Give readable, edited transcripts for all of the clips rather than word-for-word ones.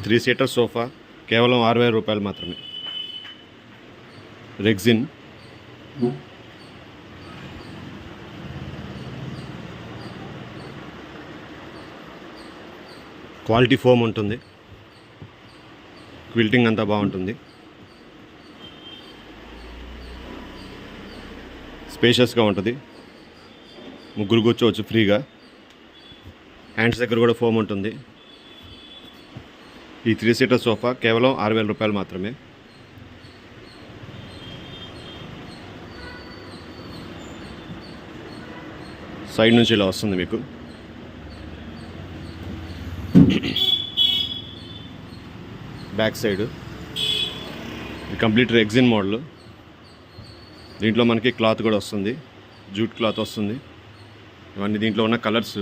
3 seater sofa కేవలం 6000 రూపాయలు మాత్రమే. రెగ్జిన్ క్వాలిటీ ఫోమ్ ఉంటుంది. క్విల్టింగ్ అంతా బాగుంటుంది. స్పేషియస్గా ఉంటుంది. ముగ్గురు కూర్చోవచ్చు ఫ్రీగా. హ్యాండ్స్ దగ్గర కూడా ఫోమ్ ఉంటుంది. ఈ 3 సీటర్ సోఫా కేవలం 6000 రూపాయలు మాత్రమే. సైడ్ నుంచి ఇలా వస్తుంది మీకు. బ్యాక్ సైడ్ ఇది కంప్లీట్ రెగ్జిన్ మోడల్. దీంట్లో మనకి క్లాత్ కూడా వస్తుంది, జూట్ క్లాత్ వస్తుంది. ఇవన్నీ దీంట్లో ఉన్న కలర్స్.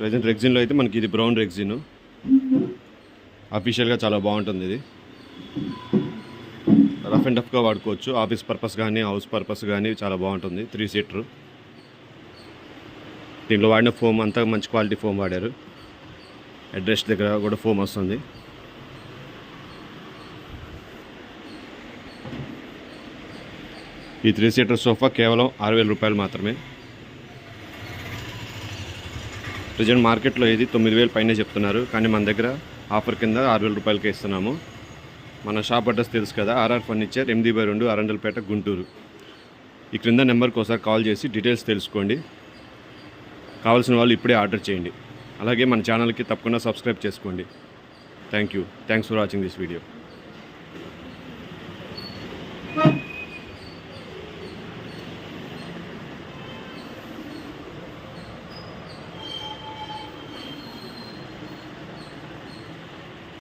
ప్రజెంట్ రెగ్జిన్లో అయితే మనకి ఇది బ్రౌన్ రెగ్జిన్. అఫీషియల్గా చాలా బాగుంటుంది. ఇది రఫ్ అండ్ టఫ్గా వాడుకోవచ్చు. ఆఫీస్ పర్పస్ కానీ హౌస్ పర్పస్ కానీ చాలా బాగుంటుంది. 3 సీటర్. దీంట్లో వాడిన ఫోమ్ అంతా మంచి క్వాలిటీ ఫోమ్ వాడారు. అడ్రస్ దగ్గర కూడా ఫోమ్ వస్తుంది. ఈ 3 సీటర్ సోఫా కేవలం 6000 రూపాయలు మాత్రమే. ప్రజెంట్ మార్కెట్లో ఇది 9000 పైనే చెప్తున్నారు, కానీ మన దగ్గర ఆఫర్ కింద 6000 రూపాయలకే ఇస్తున్నాము. మన షాప్ అడ్రస్ తెలుసు కదా, ఆర్ఆర్ ఫర్నిచర్, 8/2, అరండల్పేట, గుంటూరు. ఈ క్రింద నెంబర్కి ఒకసారి కాల్ చేసి డీటెయిల్స్ తెలుసుకోండి. కావాల్సిన వాళ్ళు ఇప్పుడే ఆర్డర్ చేయండి. అలాగే మన ఛానల్కి తప్పకుండా సబ్స్క్రైబ్ చేసుకోండి. Thanks for watching this video.